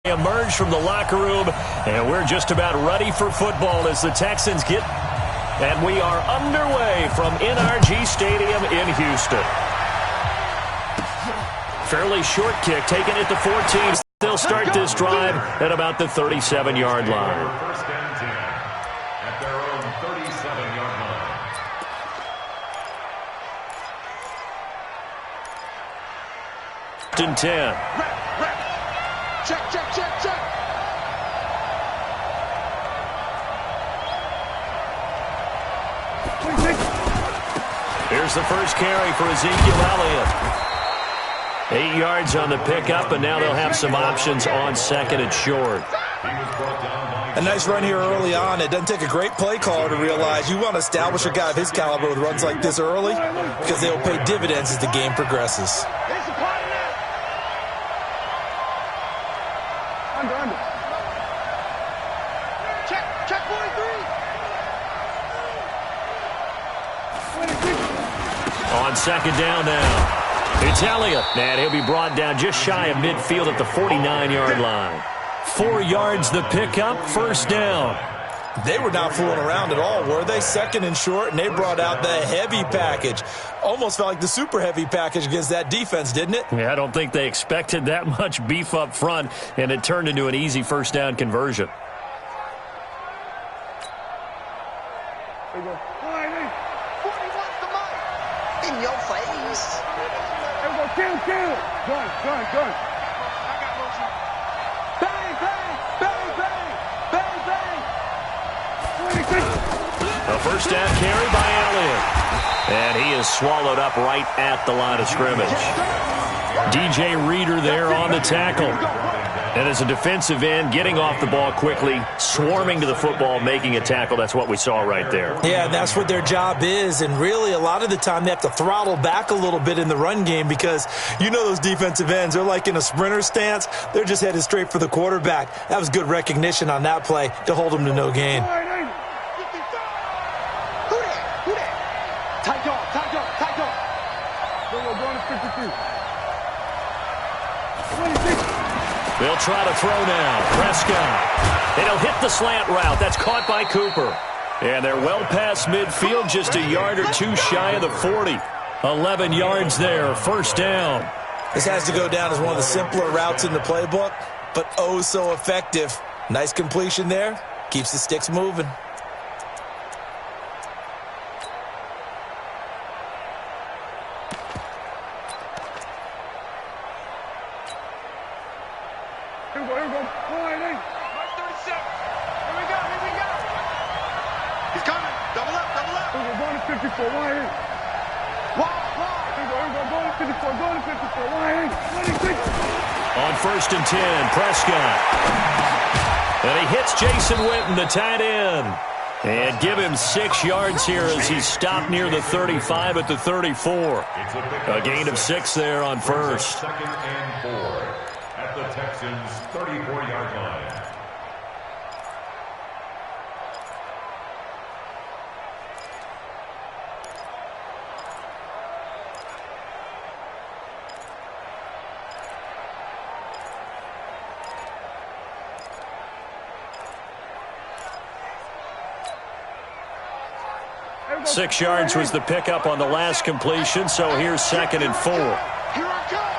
emerge from the locker room, and we're just about ready for football as the Texans get, and we are underway from NRG Stadium in Houston. Fairly short kick, taken at the 14. They'll start this drive at about the 37-yard line. First and 10 at their own 37-yard line. And 10. Check, check, check, check. Here's the first carry for Ezekiel Elliott. 8 yards on the pickup, and now they'll have some options on second and short. A nice run here early on. It doesn't take a great play caller to realize you want to establish a guy of his caliber with runs like this early because they will pay dividends as the game progresses. On second down now. It's Elliott, and he'll be brought down just shy of midfield at the 49-yard line. 4 yards the pickup, first down. They were not fooling around at all, were they? Second and short, and they brought out the heavy package. Almost felt like the super heavy package against that defense, didn't it? Yeah, I don't think they expected that much beef up front, and it turned into an easy first down conversion. In your face. Kill. Gun. Bang, bang. A first down carry by Elliott. And he is swallowed up right at the line of scrimmage. DJ Reader there on the tackle. And as a defensive end, getting off the ball quickly, swarming to the football, making a tackle. That's what we saw right there. Yeah, and that's what their job is. And really, a lot of the time, they have to throttle back a little bit in the run game because you know those defensive ends, they're like in a sprinter stance. They're just headed straight for the quarterback. That was good recognition on that play to hold them to no gain. Who that? Tight dog. We're going to 52. 26. They'll try to throw now. Prescott. And he'll hit the slant route. That's caught by Cooper. And they're well past midfield, just a yard or two shy of the 40. 11 yards there, first down. This has to go down as one of the simpler routes in the playbook, but oh so effective. Nice completion there. Keeps the sticks moving. Here we go. Line 8. 37. Here we go. He's coming. Double up. We're going to 54. Line 8. Wow. Here we go. Going to 54. Line 8. 26. On first and 10, Prescott. And he hits Jason Witten, the tight end. And give him 6 yards here as he's stopped near the 35 at the 34. A gain of 6 there on first. Second and 4 at the Texans' 34-yard line. Here we go. 6 yards was the pickup on the last completion, so here's second and 4. Here I come.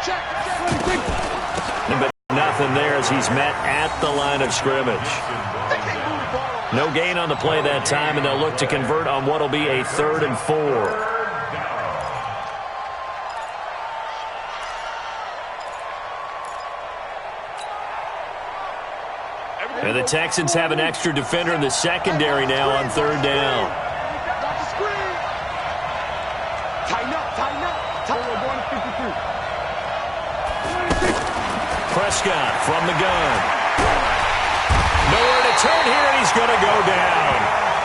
Check. But nothing there as he's met at the line of scrimmage. No gain on the play that time, and they'll look to convert on what will be a 3rd and 4. And the Texans have an extra defender in the secondary now on 3rd down. Tighten up. We're going to 52. Prescott from the gun. Nowhere to turn here, and he's going to go down.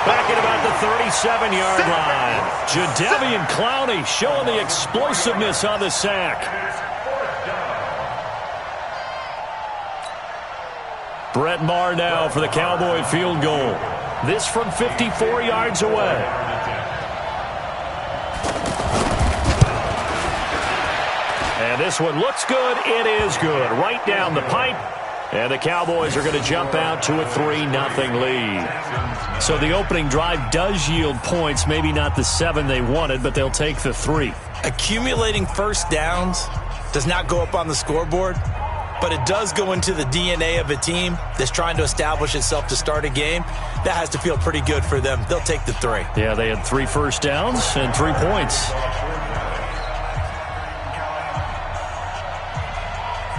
Back at about the 37-yard line. Jadeveon Clowney showing the explosiveness on the sack. Brett Maher now for the Cowboy field goal. This from 54 yards away. And this one looks good. It is good. Right down the pipe. And the Cowboys are going to jump out to a 3-0 lead. So the opening drive does yield points. Maybe not the 7 they wanted, but they'll take the 3. Accumulating first downs does not go up on the scoreboard, but it does go into the DNA of a team that's trying to establish itself to start a game. That has to feel pretty good for them. They'll take the 3. Yeah, they had 3 first downs and 3 points.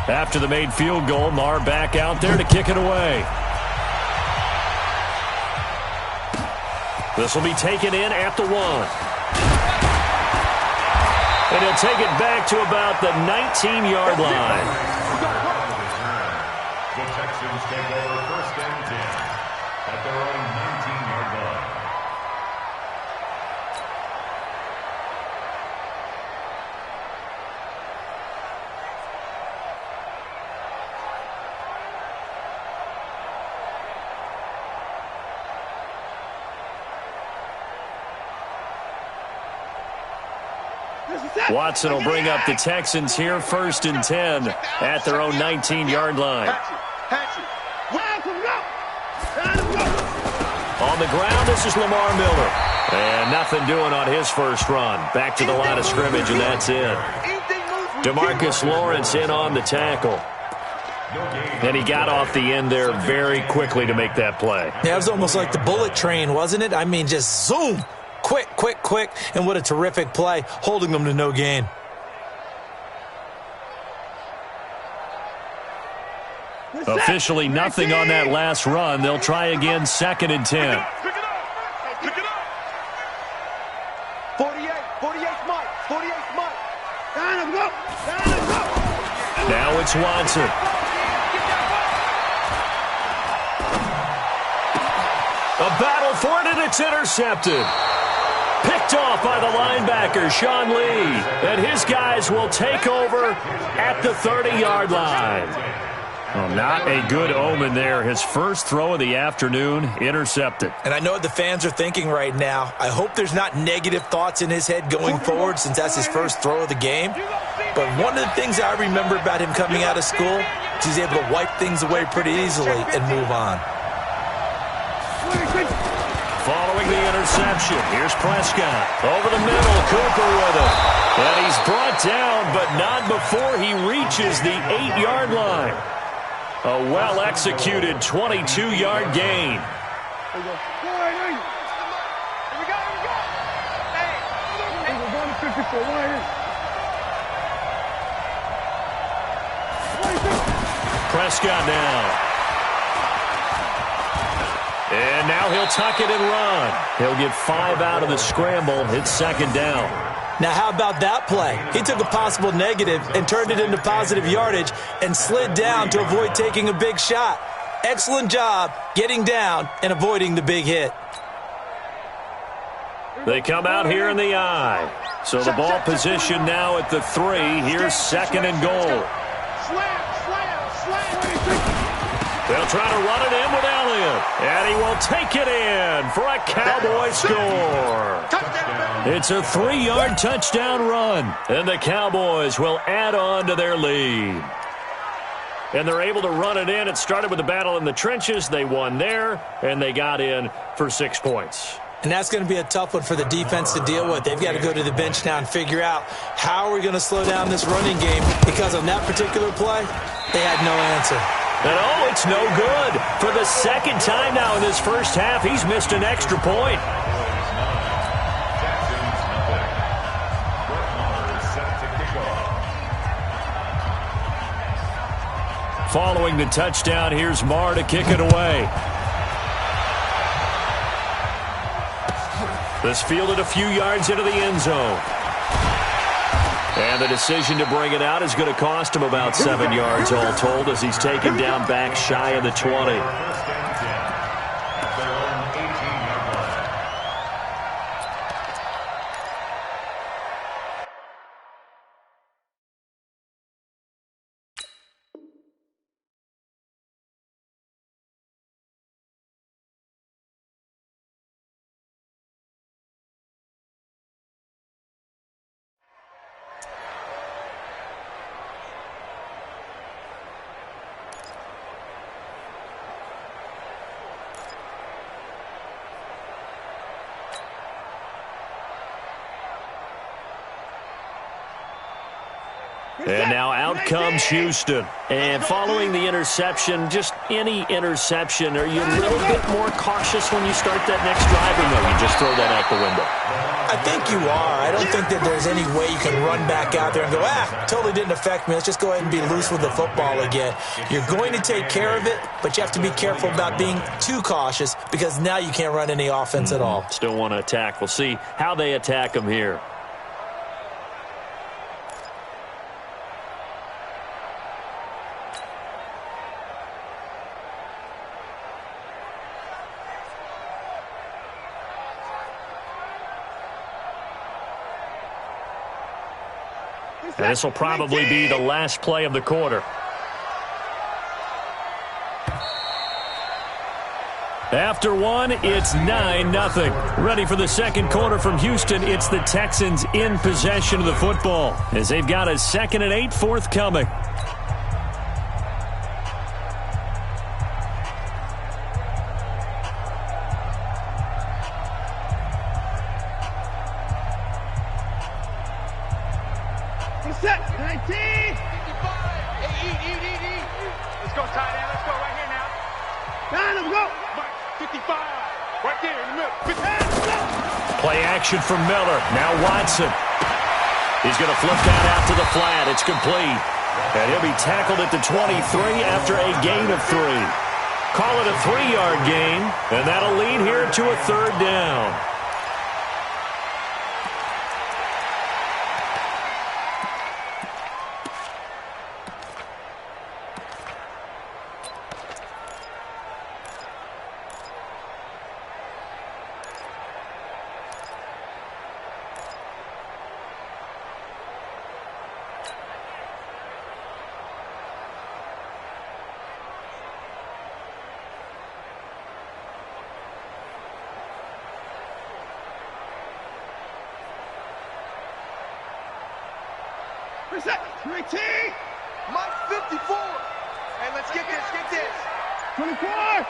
After the made field goal, Marr back out there to kick it away. This will be taken in at the 1. And he'll take it back to about the 19-yard line. The Texans take over first and 10 at their own 19-yard line. Watson will bring up the Texans here, first and 10 at their own 19-yard line. On the ground, this is Lamar Miller. And nothing doing on his first run. Back to the line of scrimmage, and that's it. DeMarcus Lawrence in on the tackle. And he got off the end there very quickly to make that play. Yeah, it was almost like the bullet train, wasn't it? I mean, just zoom. Quick, quick, quick, and what a terrific play, holding them to no gain. Officially nothing on that last run. They'll try again, second and 10. 48 Mike. Now it's Watson. A battle for it, and it's intercepted. Picked off by the linebacker, Sean Lee. And his guys will take over at the 30-yard line. Well, not a good omen there. His first throw of the afternoon, intercepted. And I know what the fans are thinking right now. I hope there's not negative thoughts in his head going forward since that's his first throw of the game. But one of the things I remember about him coming out of school is he's able to wipe things away pretty easily and move on. Following the interception, here's Prescott. Over the middle, Cooper with it. And he's brought down, but not before he reaches the 8-yard line. A well-executed 22-yard gain. Prescott now. And now he'll tuck it and run. He'll get 5 out of the scramble. It's second down. Now, how about that play? He took a possible negative and turned it into positive yardage and slid down to avoid taking a big shot. Excellent job getting down and avoiding the big hit. They come out here in the I. So the ball position now at the 3. Here's second and goal. They'll try to run it in with Elliott. And he will take it in for a Cowboy score. It's a 3-yard touchdown run. And the Cowboys will add on to their lead. And they're able to run it in. It started with a battle in the trenches. They won there, and they got in for 6 points. And that's going to be a tough one for the defense to deal with. They've got to go to the bench now and figure out how are we going to slow down this running game, because on that particular play, they had no answer. And oh, it's no good. For the second time now in this first half, he's missed an extra point. Following the touchdown, here's Marr to kick it away. This fielded a few yards into the end zone. And the decision to bring it out is going to cost him about 7 yards all told, as he's taken down back shy of the 20. And now out comes Houston. And following the interception, just any interception, are you a little bit more cautious when you start that next drive, or no, you just throw that out the window? I think you are. I don't think that there's any way you can run back out there and go, totally didn't affect me. Let's just go ahead and be loose with the football again. You're going to take care of it, but you have to be careful about being too cautious because now you can't run any offense at all. Still want to attack. We'll see how they attack them here. And this will probably be the last play of the quarter. After one, it's 9-0. Ready for the second quarter from Houston. It's the Texans in possession of the football as they've got a 2nd and 8 forthcoming. Set. 19. 55. Hey, eat. Let's go, tight end. Let's go right here now. 9, let's go. 55. Right there in the middle. Play action from Miller. Now Watson. He's going to flip that out to the flat. It's complete. And he'll be tackled at the 23 after a gain of 3. Call it a 3-yard gain, and that'll lead here to a 3rd down. Set. 19. Mike 54. Hey, let's get this. 24. Hey,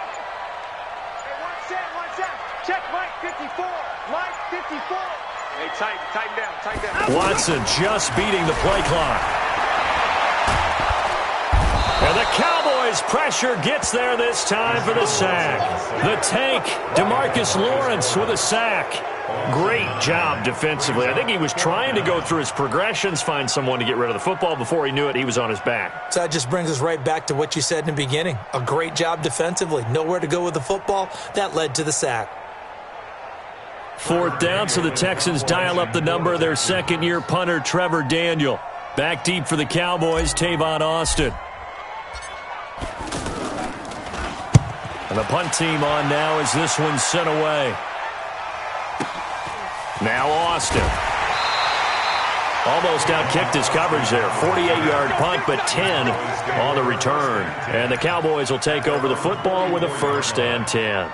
one set. Check Mike 54. Mike 54. Hey, tighten down. Watson just beating the play clock. And the Cowboys' pressure gets there this time for the sack. The tank, DeMarcus Lawrence with a sack. Great job defensively. I think he was trying to go through his progressions, find someone to get rid of the football. Before he knew it, he was on his back. So that just brings us right back to what you said in the beginning. A great job defensively. Nowhere to go with the football. That led to the sack. 4th down, so the Texans dial up the number of their 2nd-year punter, Trevor Daniel. Back deep for the Cowboys, Tavon Austin. And the punt team on now as this one's sent away. Now Austin. Almost outkicked his coverage there. 48-yard punt, but 10 on the return. And the Cowboys will take over the football with a 1st and 10.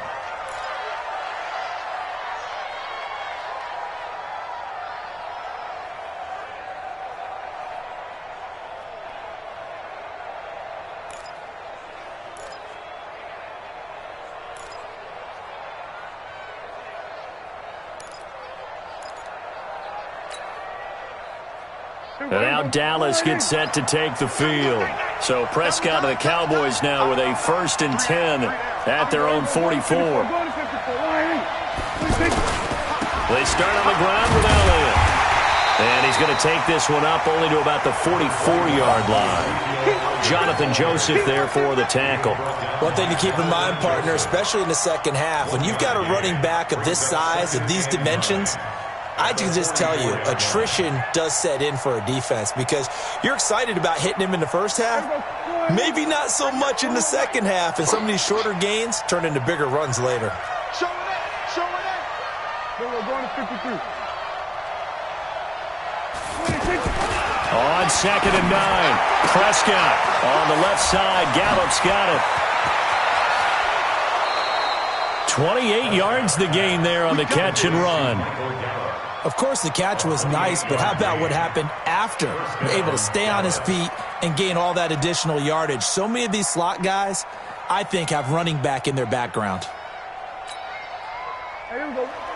And now Dallas gets set to take the field. So Prescott and the Cowboys now with a 1st and 10 at their own 44. They start on the ground with Elliott. And he's going to take this one up only to about the 44-yard line. Jonathan Joseph there for the tackle. One thing to keep in mind, partner, especially in the second half, when you've got a running back of this size, of these dimensions, I can just tell you, attrition does set in for a defense because you're excited about hitting him in the first half. Maybe not so much in the second half, and some of these shorter gains turn into bigger runs later. Show it in. We're going to 53. 26. On 2nd and 9, Prescott on the left side. Gallup's got it. 28 yards the gain there on the catch and run. Of course, the catch was nice, but how about what happened after? Able to stay on his feet and gain all that additional yardage. So many of these slot guys, I think, have running back in their background.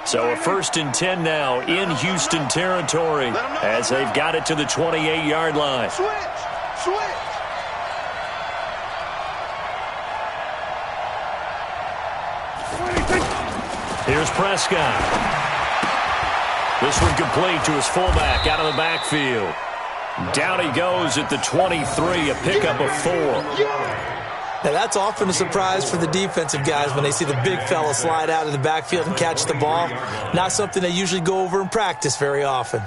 So a 1st and 10 now in Houston territory as they've got it to the 28-yard line. Switch. Here's Prescott. This one complete to his fullback out of the backfield. Down he goes at the 23, a pickup of 4. Now, that's often a surprise for the defensive guys when they see the big fella slide out of the backfield and catch the ball. Not something they usually go over in practice very often.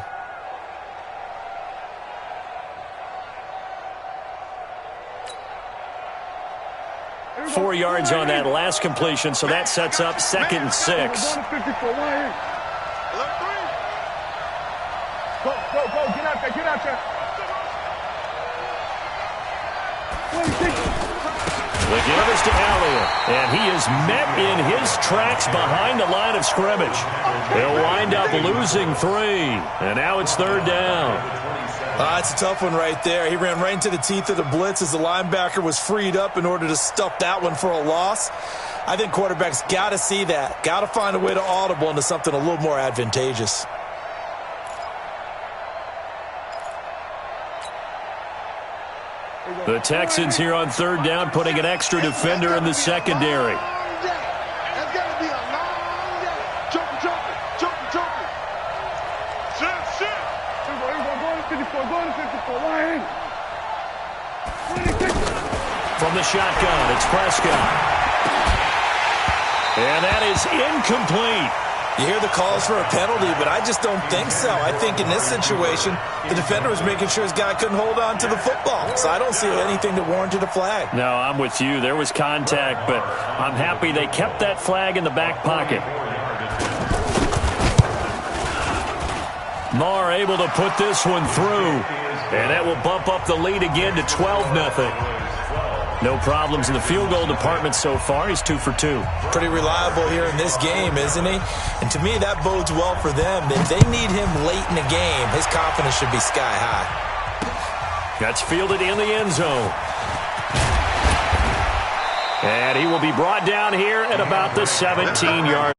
Four yards on that last completion, so that sets up 2nd and 6. Go, get out there. The give is to Elliott, and he is met in his tracks behind the line of scrimmage. They'll wind up losing 3, and now it's 3rd down. It's a tough one right there. He ran right into the teeth of the blitz as the linebacker was freed up in order to stuff that one for a loss. I think quarterbacks got to see that. Got to find a way to audible into something a little more advantageous. The Texans here on 3rd down, putting an extra defender in the secondary. That's got to be a long day. Jumping. Sit. Go to 54. Line. From the shotgun, it's Prescott. And that is incomplete. You hear the calls for a penalty, but I just don't think so. I think in this situation, the defender was making sure his guy couldn't hold on to the football. So I don't see anything that warranted a flag. No, I'm with you. There was contact, but I'm happy they kept that flag in the back pocket. Marr able to put this one through, and that will bump up the lead again to 12-0. No problems in the field goal department so far. He's 2 for 2. Pretty reliable here in this game, isn't he? And to me, that bodes well for them. If they need him late in the game, his confidence should be sky high. That's fielded in the end zone. And he will be brought down here at about the 17-yard